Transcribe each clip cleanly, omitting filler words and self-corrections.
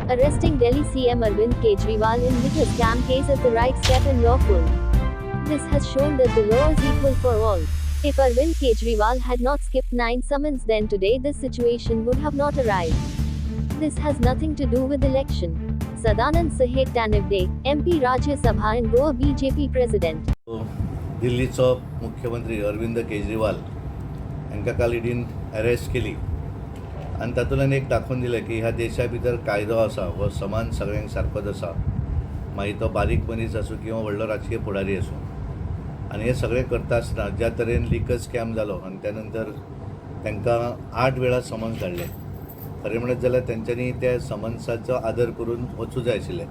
Arresting Delhi CM Arvind Kejriwal in liquor scam case is the right step and lawful. This has shown that the law is equal for all. If Arvind Kejriwal had not skipped 9 summons, then today this situation would have not arrived. This has nothing to do with election. Sadanand Sahet Tanivde, MP Rajya Sabha and Goa BJP President. दिल्लीचो मुख्यमंत्री अरविंद केजरीवाल हांकां काल ईडीन arrest केली आनी तातूंतल्यान एक दाखोवन दिलें की ह्या देशा भितर कायदो आसा हो समान सगळ्यांक सारकोच आसा, मागीर तो बारीक मनीस आसूं किंवा व्हडलो राजकीय फुडारी आसूं. आनी हे सगळें करता आसतना ज्या तरेन लिकर स्कॅम जालो आनी त्या नंतर तांकां 8 वेळा समन्स धाडले. खरें म्हणत जाल्यार तेंच्यांनी त्या समन्साचो आदर करून वचूं जाय आशिल्लें,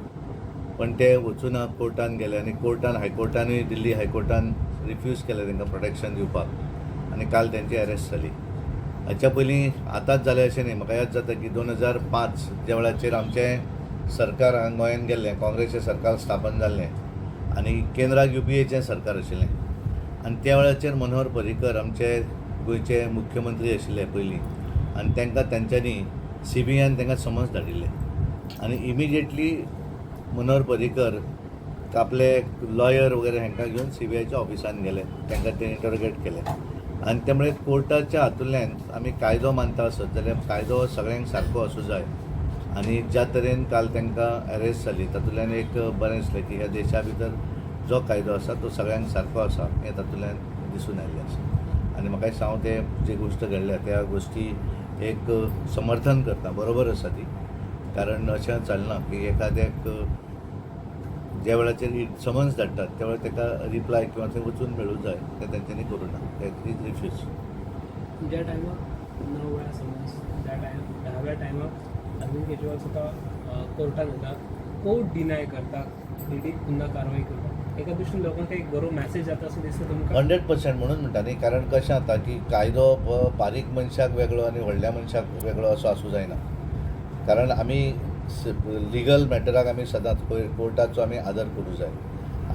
पण ते वचूना, कोर्टान गेले आनी कोर्टान हायकोर्टानूय दिल्ली हायकोर्टान रिफ्यूज केलें तांकां प्रोटेक्शन दिवपाक आनी काल त्यांची अरेस्ट जाली. हाच्या पयलीं आतांच जालें अशें न्ही. म्हाका याद जाता की 2005 ज्या वेळाचेर आमचें सरकार हांगा गोंयांत गेल्लें, काँग्रेसचें सरकार स्थापन जाल्लें आनी केंद्राक UPAचें सरकार आशिल्लें आनी त्या वेळाचेर मनोहर पर्रीकर आमचे गोंयचे मुख्यमंत्री आशिल्ले पयलीं आनी तांकां तेंच्यांनी CBIन तांकां समन्स धाडिल्लें आनी इमिजिएटली मनोहर पर्रीकर आपले लॉयर वगैरे हांकां घेवन CBIच्या ऑफिसान गेले, तांकां ते इंटरोगेट केले आनी त्यामुळे कोर्टाच्या हातूंतल्यान आमी कायदो मानता आसत जाल्यार कायदो सगळ्यांक सारको आसूं जाय. आनी ज्या तरेन काल तांकां अरेस्ट जाली तातूंतल्यान एक बरें दिसलें की ह्या देशा भितर जो कायदो आसा तो सगळ्यांक सारको आसा हें तातूंतल्यान दिसून आयिल्लें आसा. आनी म्हाका दिसता हांव ते जे गोश्ट घडल्या त्या गोश्टी एक समर्थन करता, बरोबर आसा ती. कारण अशें चलना की एखाद्याक ज्या वेळाचेर समन्स धाडटात त्या वेळार ताका रिप्लाय किंवा थंय वचून मेळूं जाय तें तेंच्यांनी करूं ना, ते रिफ्यूज. ज्या टायमार 9 वेळा समन्स, त्या 10व्या टायमार अरविंद केजरीवाल स्वता कोर्टान येता, कोर्ट डिनाय करता, ईडी पुन्हा कारवाई करता. एका दृश्टीन लोकांक एक बरो मॅसेज जाता असो दिसता तुमकां? 100% म्हणून म्हणटा न्ही. कारण कशें जाता की कायदो बारीक मनशाक वेगळो आनी व्हडल्या मनशाक वेगळो असो आसूं जायना. कारण आमी लिगल मॅटराक आमी सदांच कोर्टाचो आमी आदर करूं जाय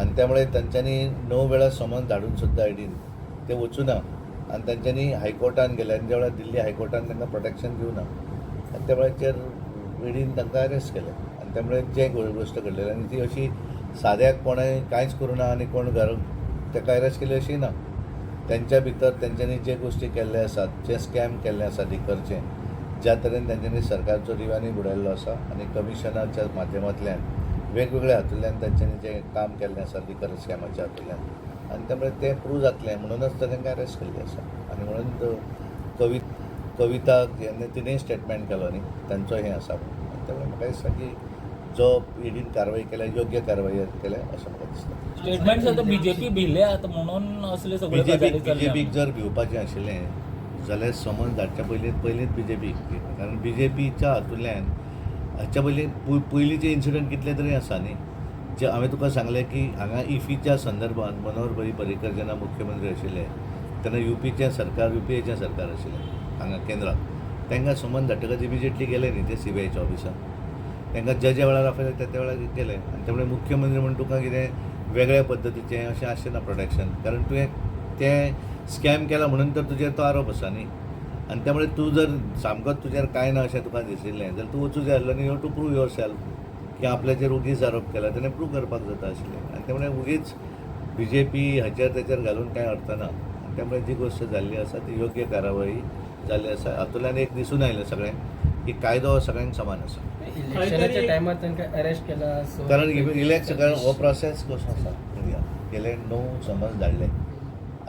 आनी त्यामुळे तेंच्यांनी 9 वेळा समन्स धाडून सुद्दां ईडीन ते वचूना आनी तेंच्यांनी हायकोर्टान गेले आनी ज्या वेळार दिल्ली हायकोर्टान तांकां प्रोटेक्शन दिवना आनी त्या वेळाचेर ईडीन तांकां अरेस्ट केलें आनी त्यामुळे जे गोश्ट घडलेली आनी ती अशी साद्याक कोणें कांयच करूं ना आनी कोण ताका अरेस्ट केली अशी ना. तेंच्या भितर तेंच्यांनी जे गोश्टी केल्ले आसात, जे स्कॅम केल्ले आसा लिकरचे, ज्या तरेन तेंच्यांनी सरकारचो रिवानी बुडयल्लो आसा आनी कमिशनाच्या माध्यमांतल्यान वेगवेगळ्या हातूंतल्यान तेंच्यांनी जें काम केल्लें आसा लिकर स्कॅमाच्या हातूंतल्यान आनी त्यामुळे तें प्रूव जातलें म्हणूनच तांकां अरेस्ट केल्लें आसा. आनी म्हणून कविता जेन्ना तिणेंय स्टेटमेंट केलो न्ही तांचो हें आसा. त्यामुळे म्हाका दिसता की जो ईडीन कारवाई केल्या योग्य कारवाई केल्या अशें म्हाका दिसता. स्टेटमेंट आता BJP भिले आता म्हणून असले सगळे बीजेपीक जर भिवपाचें आशिल्लें जाल्यार समन्स धाडच्या पयलींच BJP, कारण BJPच्या हातूंतल्यान हाच्या पयलींचे इन्सिडंट कितले तरी आसा न्ही. जे हांवें तुका सांगलें की हांगा इफीच्या संदर्भांत मनोहर पर्रीकर जेन्ना मुख्यमंत्री आशिल्ले तेन्ना UPAचें सरकार आशिल्लें हांगा केंद्रांत, तांकां समन्स धाडटकच इमिजिएटली गेले न्ही ते CBIच्या ऑफिसान. तांकां ज्या वेळार आपयलें त्या वेळार गेले आनी त्यामुळे मुख्यमंत्री म्हण तुका कितें वेगळ्या पद्दतीचें अशें आसचें ना प्रोटेक्शन. कारण तुवें तें स्कॅम केला म्हणून तर तुजेर तो आरोप आसा न्ही आनी त्यामुळे तूं जर सामकोच तुजेर कांय ना अशें तुका दिशिल्लें जाल्यार तूं वचूं जाय आसलें न्ही. You to prove yourself की आपल्याचेर उगीच आरोप केला तेणें प्रूव करपाक जाता आशिल्लें. आनी त्यामुळे उगीच BJP हाचेर तेचेर घालून कांय अर्थ ना. आनी त्यामुळे जी गोश्ट जाल्ली आसा ती योग्य कारवाई जाल्ली आसा. हातूंतल्यान एक दिसून आयलें सगळें की कायदो सगळ्यांक समान आसा. इलेक्शनाच्या टायमार तांकां अरेस्ट केला. कारण इलेक्शन हो प्रोसेस कसो आसा गेले 9 समन्स धाडले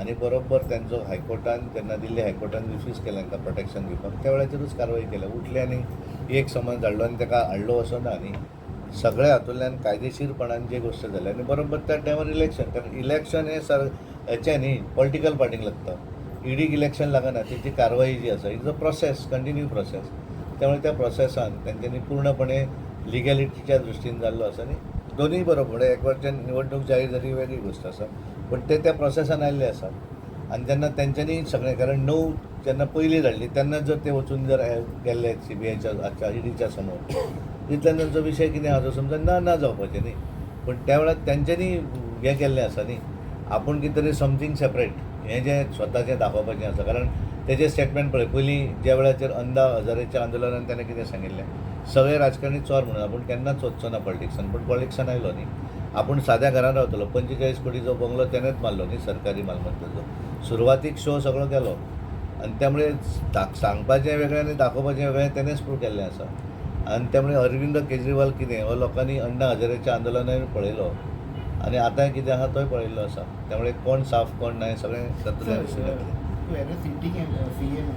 आनी बरोबर तेंचो हायकोर्टान जेन्ना दिल्ली हायकोर्टान रिफ्यूज केलें तांकां प्रोटेक्शन दिवपाक त्या वेळाचेरूच कारवाई केल्या. उठले आनी एक समन्स धाडलो आनी ताका हाडलो असो ना न्ही. सगळ्या हातूंतल्यान कायदेशीरपणान जे गोश्ट जाल्या आनी बरोबर त्या टायमार इलेक्शन, कारण इलेक्शन हें हेचें न्ही पॉलिटिकल पार्टीक लागता. ईडीक इलेक्शन लागना, तेची कारवाई जी आसा is a process, continue process. त्यामुळे त्या प्रोसेसान तेंच्यांनी पूर्णपणे लिगॅलिटीच्या दृश्टीन जाल्लो आसा न्ही. दोनूय बरोबर एक वटच्यान निवडणूक जाहीर जाली वेगळी गोश्ट आसा, पण ते त्या प्रोसेसान आयिल्ले आसात आनी जेन्ना तेंच्यांनी सगळें, कारण 9 जेन्ना पयलीं धाडली तेन्ना जर ते वचून जर गेल्ले CBIच्या ईडीच्या समोर तितल्यान तांचो विशय कितें आहा तो समजा ना जावपाचें न्ही. पण त्या वेळार तेंच्यांनी हें केल्लें आसा न्ही, आपूण कितें तरी समथींग सेपरेट हें जें स्वताचें दाखोवपाचें आसा. कारण तेजें स्टेटमेंट पळय. पयलीं ज्या वेळाचेर अंधा हजारेच्या आंदोलनान ताणें कितें सांगिल्लें, सगळे राजकारणी चोर म्हणून आपूण केन्नाच वचचो ना पॉलिटिक्सान. पूण पॉलिटिक्सान आयलो न्ही. आपूण साद्या घरान रावतलो. 45 कोटीचो बंगलो तेणेंच मारलो न्ही सरकारी मालमत्तेचो. सुरवातीक शो सगळो केलो आनी त्यामुळे सांगपाचें वेगळें आनी दाखोवपाचें वेगळें तेणेंच प्रूव केल्लें आसा. आनी त्यामुळे अरविंद केजरीवाल कितें हो लोकांनी अण्णा हजारेच्या आंदोलनान पळयलो आनी आतां कितें आहा तोय पळयल्लो आसा. त्यामुळे कोण साफ कोण नाही सगळें तातूंतल्यान दिसून येतलें. Whereas eating and CM